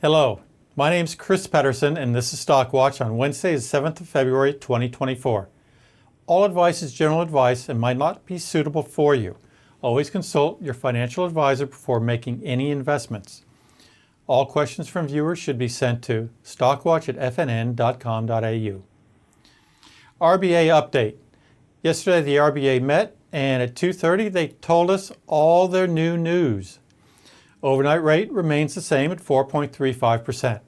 Hello, my name is Chris Pedersen and this is Stock Watch on Wednesday, the 7th of February, 2024. All advice is general advice and might not be suitable for you. Always consult your financial advisor before making any investments. All questions from viewers should be sent to stockwatch@fnn.com.au. RBA update. Yesterday the RBA met and at 2:30 they told us all their new news. Overnight rate remains the same at 4.35%.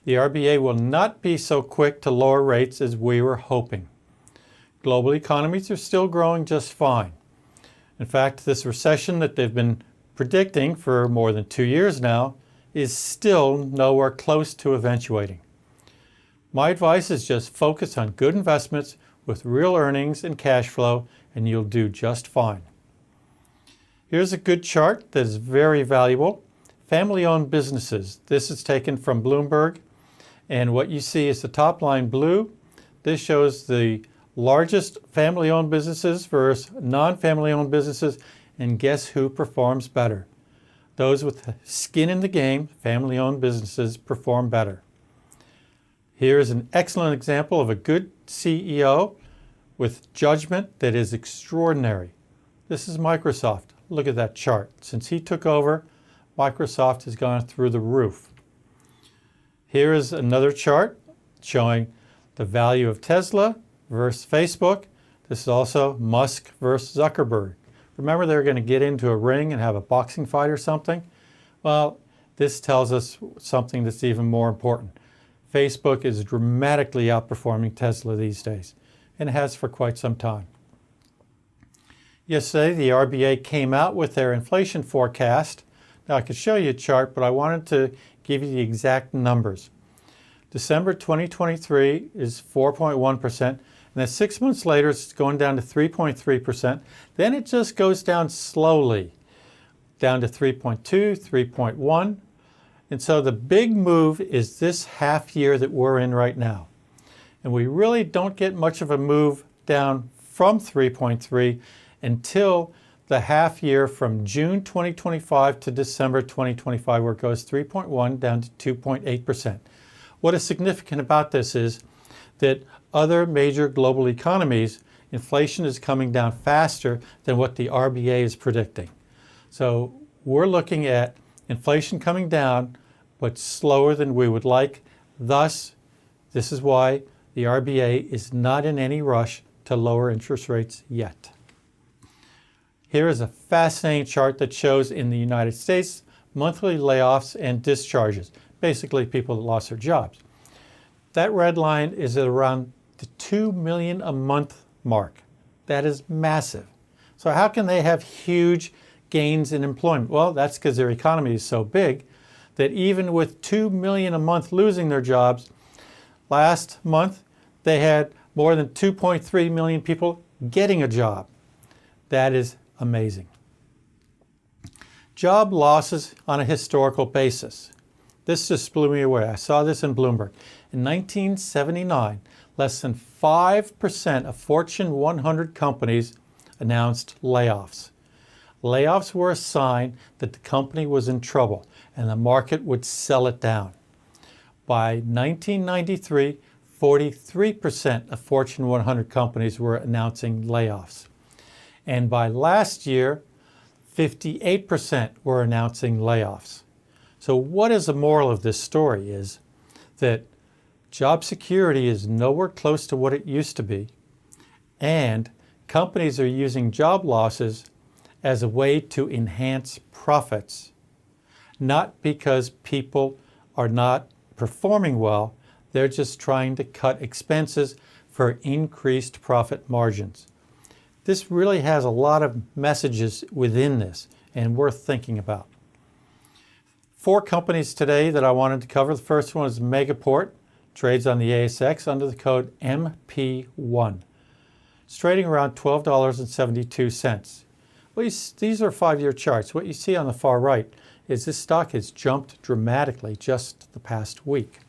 The RBA will not be so quick to lower rates as we were hoping. Global economies are still growing just fine. In fact, this recession that they've been predicting for more than 2 years now is still nowhere close to eventuating. My advice is just focus on good investments with real earnings and cash flow and you'll do just fine. Here's a good chart that is very valuable. Family-owned businesses. This is taken from Bloomberg. And what you see is the top line blue. This shows the largest family-owned businesses versus non-family-owned businesses. And guess who performs better? Those with skin in the game, family-owned businesses, perform better. Here's an excellent example of a good CEO with judgment that is extraordinary. This is Microsoft. Look at that chart. Since he took over, Microsoft has gone through the roof. Here is another chart showing the value of Tesla versus Facebook. This is also Musk versus Zuckerberg. Remember they were going to get into a ring and have a boxing fight or something? Well, this tells us something that's even more important. Facebook is dramatically outperforming Tesla these days, and has for quite some time. Yesterday, the RBA came out with their inflation forecast. Now, I could show you a chart, but I wanted to give you the exact numbers. December 2023 is 4.1%, and then 6 months later, it's going down to 3.3%. Then it just goes down slowly, down to 3.2, 3.1. And so the big move is this half year that we're in right now. And we really don't get much of a move down from 3.3 until the half year from June 2025 to December 2025, where it goes 3.1 down to 2.8%. What is significant about this is that other major global economies, inflation is coming down faster than what the RBA is predicting. So we're looking at inflation coming down, but slower than we would like. Thus, this is why the RBA is not in any rush to lower interest rates yet. Here is a fascinating chart that shows in the United States monthly layoffs and discharges, basically people that lost their jobs. That red line is at around the 2 million a month mark. That is massive. So how can they have huge gains in employment? Well, that's because their economy is so big that even with 2 million a month losing their jobs, last month they had more than 2.3 million people getting a job. That is amazing. Job losses on a historical basis. This just blew me away. I saw this in Bloomberg. In 1979, less than 5% of Fortune 100 companies announced layoffs. Layoffs were a sign that the company was in trouble and the market would sell it down. By 1993, 43% of Fortune 100 companies were announcing layoffs. And by last year, 58% were announcing layoffs. So what is the moral of this story is that job security is nowhere close to what it used to be, and companies are using job losses as a way to enhance profits, not because people are not performing well, they're just trying to cut expenses for increased profit margins. This really has a lot of messages within this and worth thinking about. 4 companies today that I wanted to cover. The first one is Megaport, trades on the ASX under the code MP1. It's trading around $12.72. Well, these are 5-year charts. What you see on the far right is this stock has jumped dramatically just the past week.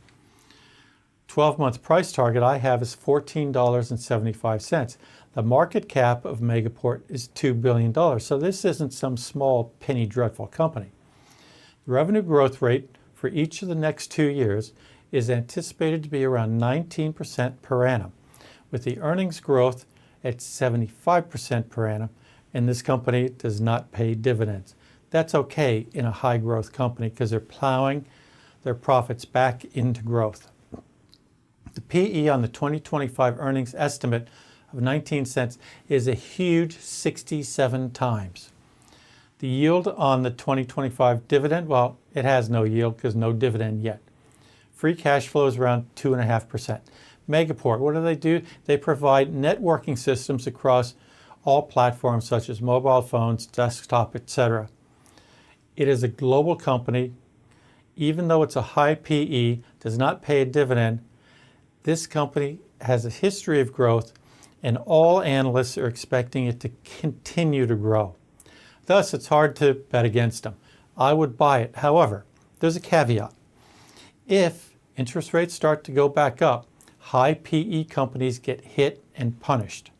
12-month price target I have is $14.75. The market cap of Megaport is $2 billion, so this isn't some small penny dreadful company. The revenue growth rate for each of the next 2 years is anticipated to be around 19% per annum, with the earnings growth at 75% per annum, and this company does not pay dividends. That's okay in a high growth company because they're plowing their profits back into growth. The PE on the 2025 earnings estimate of 19 cents is a huge 67 times. The yield on the 2025 dividend, well, it has no yield because no dividend yet. Free cash flow is around 2.5%. Megaport, what do? They provide networking systems across all platforms such as mobile phones, desktop, etc. It is a global company. Even though it's a high PE, does not pay a dividend, this company has a history of growth and all analysts are expecting it to continue to grow. Thus, it's hard to bet against them. I would buy it. However, there's a caveat. If interest rates start to go back up, high PE companies get hit and punished.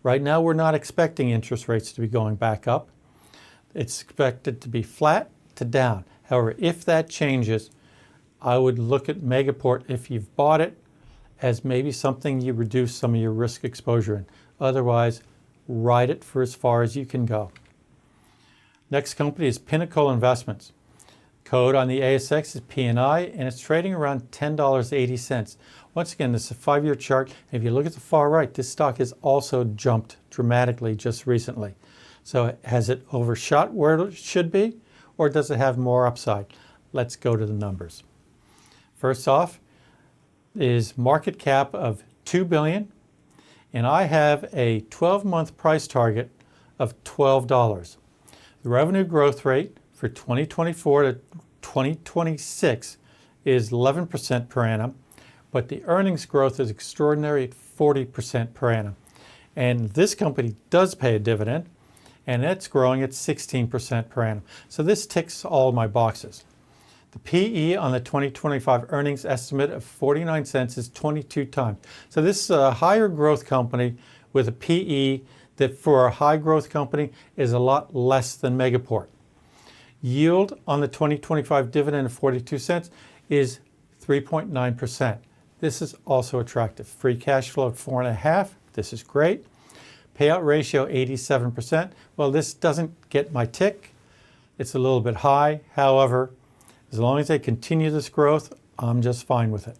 Right now, we're not expecting interest rates to be going back up. It's expected to be flat to down. However, if that changes, I would look at Megaport, if you've bought it, as maybe something you reduce some of your risk exposure in. Otherwise, ride it for as far as you can go. Next company is Pinnacle Investments. Code on the ASX is PNI, and it's trading around $10.80. Once again, this is a 5-year chart. If you look at the far right, this stock has also jumped dramatically just recently. So has it overshot where it should be, or does it have more upside? Let's go to the numbers. First off is market cap of $2 billion, and I have a 12-month price target of $12. The revenue growth rate for 2024 to 2026 is 11% per annum, but the earnings growth is extraordinary at 40% per annum. And this company does pay a dividend, and it's growing at 16% per annum. So this ticks all my boxes. The PE on the 2025 earnings estimate of 49 cents is 22 times. So this is a higher growth company with a PE that for a high growth company is a lot less than Megaport. Yield on the 2025 dividend of 42 cents is 3.9%. This is also attractive. Free cash flow at 4.5. This is great. Payout ratio 87%. Well, this doesn't get my tick. It's a little bit high. However, as long as they continue this growth, I'm just fine with it.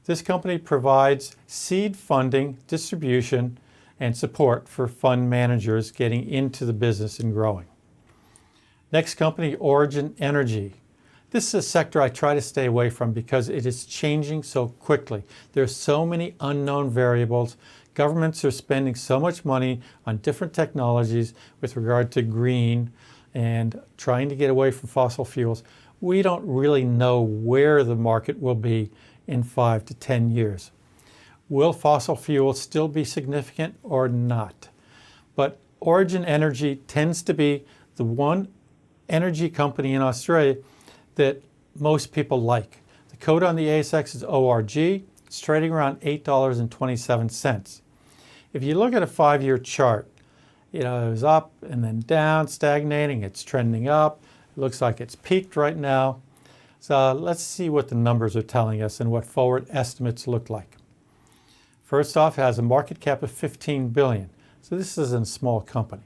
This company provides seed funding, distribution, and support for fund managers getting into the business and growing. Next company, Origin Energy. This is a sector I try to stay away from because it is changing so quickly. There's so many unknown variables. Governments are spending so much money on different technologies with regard to green and trying to get away from fossil fuels. We don't really know where the market will be in 5 to 10 years. Will fossil fuels still be significant or not? But Origin Energy tends to be the one energy company in Australia that most people like. The code on the ASX is ORG. It's trading around $8.27. If you look at a 5-year chart, it was up and then down, stagnating. It's trending up. It looks like it's peaked right now. So let's see what the numbers are telling us and what forward estimates look like. First off, it has a market cap of $15 billion. So this isn't a small company.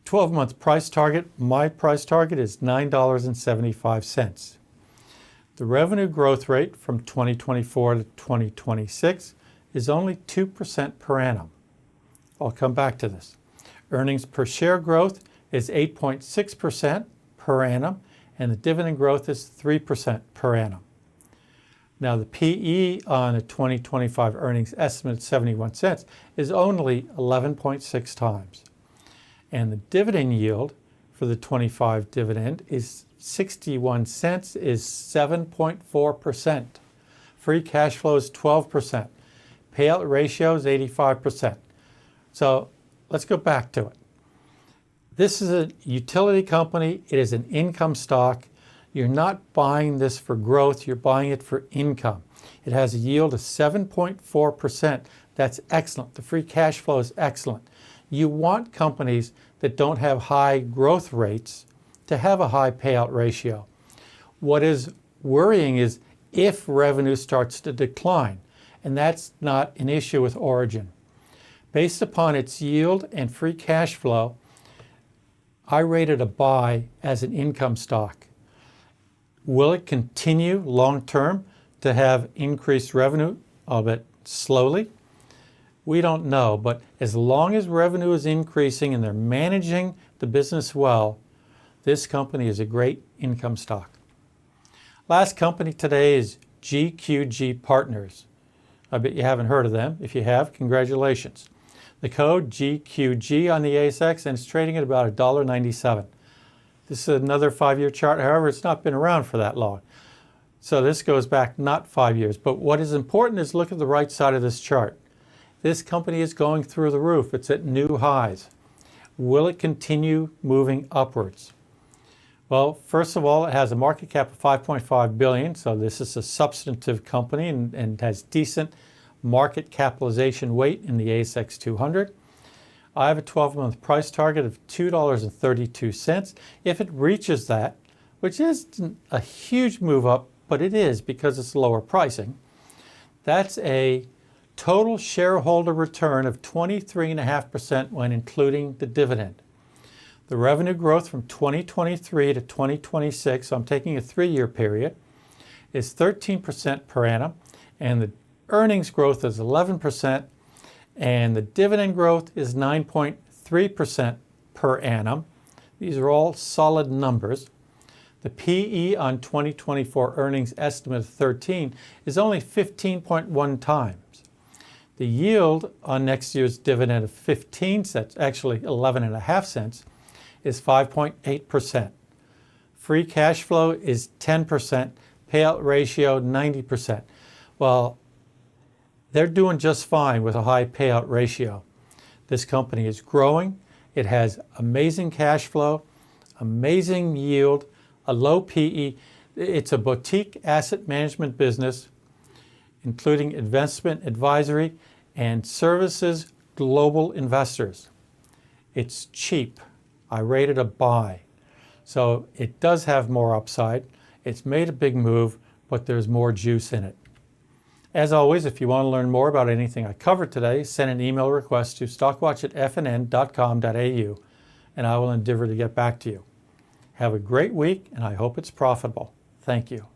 12-month price target, my price target is $9.75. The revenue growth rate from 2024 to 2026 is only 2% per annum. I'll come back to this. Earnings per share growth is 8.6% per annum, and the dividend growth is 3% per annum. Now, the PE on a 2025 earnings estimate of 71 cents is only 11.6 times. And the dividend yield for the 25 dividend is 61 cents is 7.4%. Free cash flow is 12%. Payout ratio is 85%. So let's go back to it. This is a utility company. It is an income stock. You're not buying this for growth. You're buying it for income. It has a yield of 7.4%. That's excellent. The free cash flow is excellent. You want companies that don't have high growth rates to have a high payout ratio. What is worrying is if revenue starts to decline, and that's not an issue with Origin. Based upon its yield and free cash flow, I rated a buy as an income stock. Will it continue long term to have increased revenue, albeit slowly? We don't know, but as long as revenue is increasing and they're managing the business well, this company is a great income stock. Last company today is GQG Partners. I bet you haven't heard of them. If you have, congratulations. The code GQG on the ASX, and it's trading at about $1.97. This is another 5-year chart. However, it's not been around for that long. So this goes back not 5 years. But what is important is look at the right side of this chart. This company is going through the roof. It's at new highs. Will it continue moving upwards? Well, first of all, it has a market cap of $5.5 billion, so this is a substantive company and has decent market capitalization weight in the ASX 200. I have a 12-month price target of $2.32. If it reaches that, which isn't a huge move up, but it is because it's lower pricing, that's a total shareholder return of 23.5% when including the dividend. The revenue growth from 2023 to 2026, so I'm taking a 3-year period, is 13% per annum, and the earnings growth is 11%, and the dividend growth is 9.3% per annum. These are all solid numbers. The PE on 2024 earnings estimate of 13 is only 15.1 times. The yield on next year's dividend of 15 cents, actually 11.5 cents, is 5.8%. Free cash flow is 10%, payout ratio 90%. Well, they're doing just fine with a high payout ratio. This company is growing. It has amazing cash flow, amazing yield, a low PE. It's a boutique asset management business, including investment advisory and services global investors. It's cheap. I rated a buy. So it does have more upside. It's made a big move, but there's more juice in it. As always, if you want to learn more about anything I covered today, send an email request to stockwatch@fnn.com.au, and I will endeavor to get back to you. Have a great week, and I hope it's profitable. Thank you.